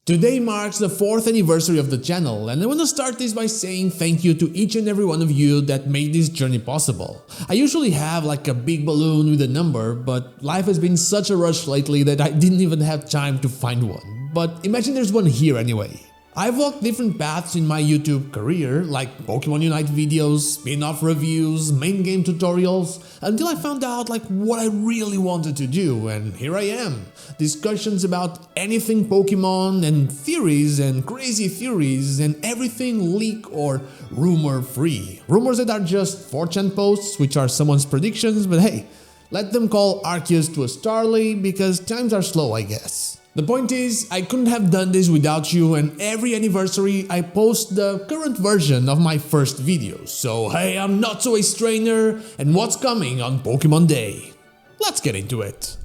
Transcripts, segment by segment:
Today marks the 4th anniversary of the channel, and I want to start this by saying thank you to each and every one of you that made this journey possible. I usually have like a big balloon with a number, but life has been such a rush lately that I didn't even have time to find one. But imagine there's one here anyway. I've walked different paths in my YouTube career, like Pokemon Unite videos, spin-off reviews, main game tutorials, until I found out like what I really wanted to do, and here I am. Discussions about anything Pokemon and theories and crazy theories and everything leak or rumor free. Rumors that are just 4chan posts which are someone's predictions, but hey, let them call Arceus to a Starly because times are slow, I guess. The point is, I couldn't have done this without you, and every anniversary I post the current version of my first videos. So hey, I'm not so a strainer, and what's coming on Pokemon Day? Let's get into it.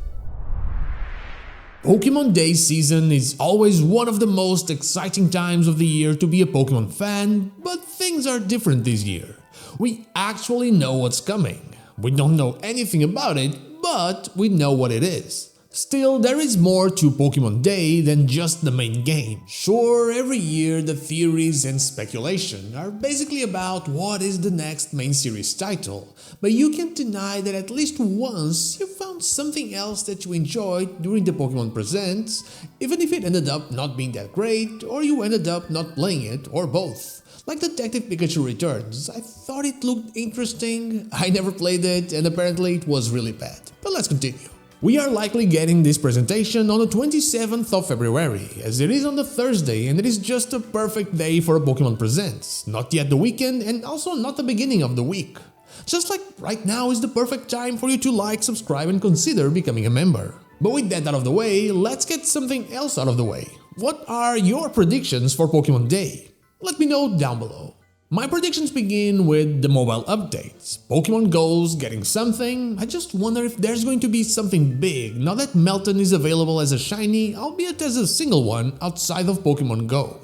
Pokemon Day season is always one of the most exciting times of the year to be a Pokemon fan, but things are different this year. We actually know what's coming. We don't know anything about it, but we know what it is. Still, there is more to Pokemon Day than just the main game. Sure, every year the theories and speculation are basically about what is the next main series title, but you can't deny that at least once you found something else that you enjoyed during the Pokemon Presents, even if it ended up not being that great, or you ended up not playing it, or both. Like Detective Pikachu Returns, I thought it looked interesting, I never played it, and apparently it was really bad. But let's continue. We are likely getting this presentation on the 27th of February, as it is on the Thursday and it is just a perfect day for a Pokemon Presents, not yet the weekend and also not the beginning of the week. Just like right now is the perfect time for you to like, subscribe and consider becoming a member. But with that out of the way, let's get something else out of the way. What are your predictions for Pokemon Day? Let me know down below. My predictions begin with the mobile updates. Pokemon Go's getting something. I just wonder if there's going to be something big now that Melton is available as a shiny, albeit as a single one, outside of Pokemon Go.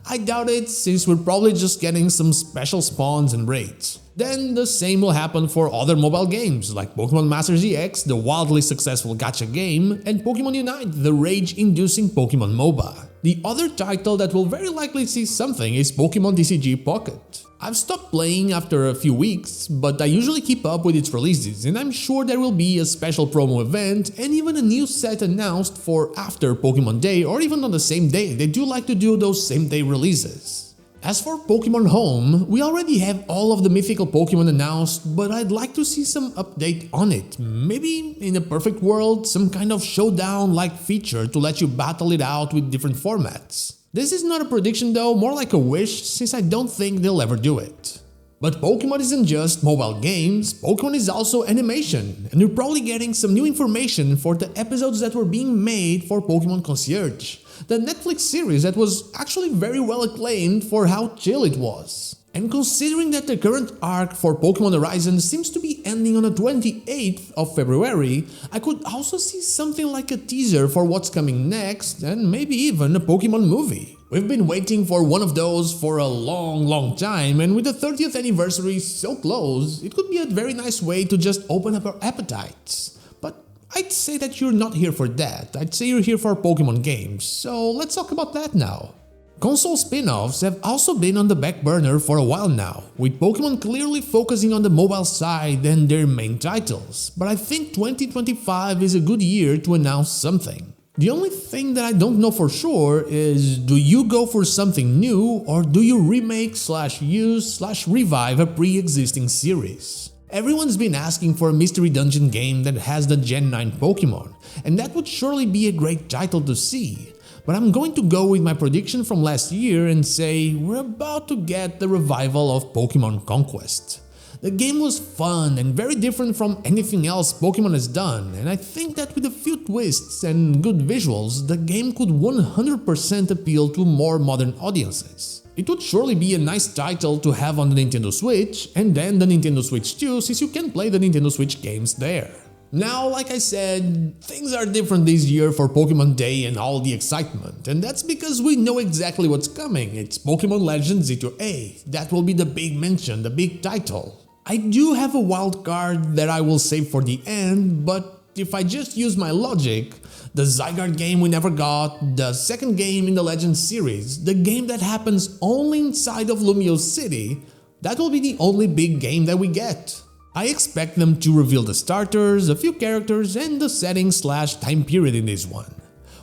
I doubt it, since we're probably just getting some special spawns and raids. Then the same will happen for other mobile games like Pokemon Master ZX, the wildly successful gacha game, and Pokemon Unite, the rage-inducing Pokemon MOBA. The other title that will very likely see something is Pokemon TCG Pocket. I've stopped playing after a few weeks, but I usually keep up with its releases, and I'm sure there will be a special promo event and even a new set announced for after Pokemon Day or even on the same day. They do like to do those same day releases. As for Pokemon Home, we already have all of the mythical Pokemon announced, but I'd like to see some update on it. Maybe, in a perfect world, some kind of showdown-like feature to let you battle it out with different formats. This is not a prediction though, more like a wish, since I don't think they'll ever do it. But Pokemon isn't just mobile games, Pokemon is also animation, and we're probably getting some new information for the episodes that were being made for Pokemon Concierge, the Netflix series that was actually very well acclaimed for how chill it was. And considering that the current arc for Pokemon Horizon seems to be ending on the 28th of February, I could also see something like a teaser for what's coming next and maybe even a Pokemon movie. We've been waiting for one of those for a long time, and with the 30th anniversary so close, it could be a very nice way to just open up our appetites. But I'd say that you're not here for that, I'd say you're here for Pokemon games, so let's talk about that now. Console spin-offs have also been on the back burner for a while now, with Pokemon clearly focusing on the mobile side and their main titles, but I think 2025 is a good year to announce something. The only thing that I don't know for sure is, do you go for something new or do you remake/use/revive a pre-existing series? Everyone's been asking for a mystery dungeon game that has the Gen 9 Pokemon, and that would surely be a great title to see. But I'm going to go with my prediction from last year and say we're about to get the revival of Pokemon Conquest. The game was fun and very different from anything else Pokemon has done, and I think that with a few twists and good visuals, the game could 100% appeal to more modern audiences. It would surely be a nice title to have on the Nintendo Switch, and then the Nintendo Switch too, since you can play the Nintendo Switch games there. Now, like I said, things are different this year for Pokemon Day and all the excitement, and that's because we know exactly what's coming. It's Pokémon Legends Z-A. That will be the big mention, the big title. I do have a wild card that I will save for the end, but if I just use my logic, the Zygarde game we never got, the second game in the Legends series, the game that happens only inside of Lumiose City, that will be the only big game that we get. I expect them to reveal the starters, a few characters, and the setting/time period in this one.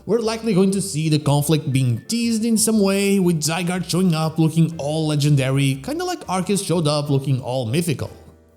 We're likely going to see the conflict being teased in some way, with Zygarde showing up looking all legendary, kinda like Arceus showed up looking all mythical.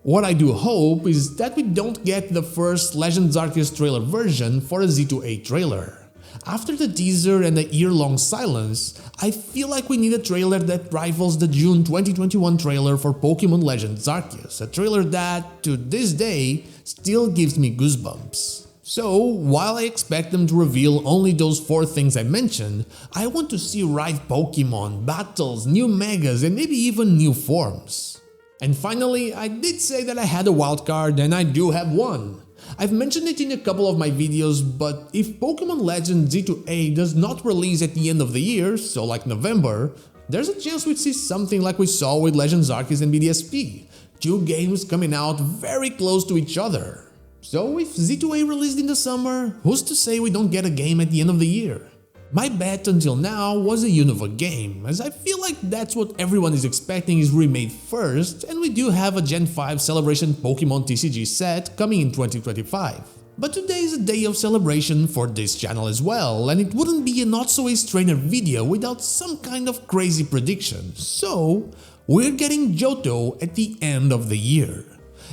What I do hope is that we don't get the first Legends Arceus trailer version for a Z-A trailer. After the teaser and the year-long silence, I feel like we need a trailer that rivals the June 2021 trailer for Pokémon Legends Arceus, a trailer that, to this day, still gives me goosebumps. So, while I expect them to reveal only those 4 things I mentioned, I want to see right Pokémon, battles, new megas, and maybe even new forms. And finally, I did say that I had a wildcard, and I do have one. I've mentioned it in a couple of my videos, but if Pokémon Legends Z-A does not release at the end of the year, so like November, there's a chance we'd see something like we saw with Legends Arceus and BDSP, 2 games coming out very close to each other. So if Z-A released in the summer, who's to say we don't get a game at the end of the year? My bet until now was a Unova game, as I feel like that's what everyone is expecting is remade first, and we do have a Gen 5 Celebration Pokémon TCG set coming in 2025. But today is a day of celebration for this channel as well, and it wouldn't be a Not So Ace Trainer video without some kind of crazy prediction, so we're getting Johto at the end of the year.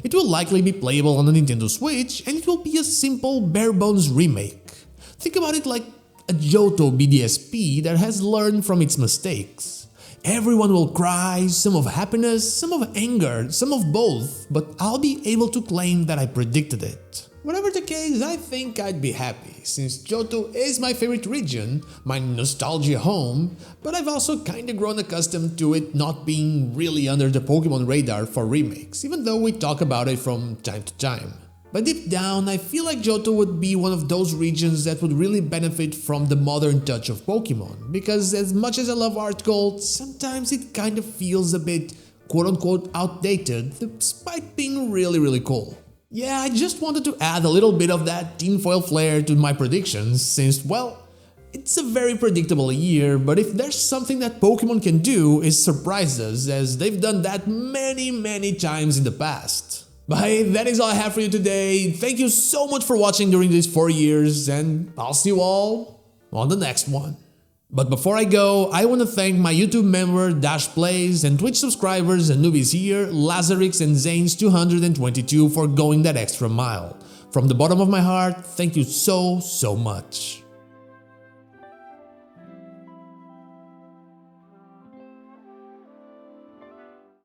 It will likely be playable on the Nintendo Switch, and it will be a simple bare-bones remake. Think about it like a Johto BDSP that has learned from its mistakes. Everyone will cry, some of happiness, some of anger, some of both, but I'll be able to claim that I predicted it. Whatever the case, I think I'd be happy, since Johto is my favorite region, my nostalgia home, but I've also kinda grown accustomed to it not being really under the Pokémon radar for remakes, even though we talk about it from time to time. But deep down, I feel like Johto would be one of those regions that would really benefit from the modern touch of Pokémon, because as much as I love Art Gold, sometimes it kind of feels a bit quote-unquote outdated, despite being really cool. Yeah, I just wanted to add a little bit of that tinfoil flair to my predictions, since, well, it's a very predictable year, but if there's something that Pokémon can do is surprise us, as they've done that many times in the past. But hey, that is all I have for you today. Thank you so much for watching during these 4 years, and I'll see you all on the next one. But before I go, I want to thank my YouTube member Dash Plays and Twitch subscribers and newbies here, Lazarix and Zanes222 for going that extra mile. From the bottom of my heart, thank you so much.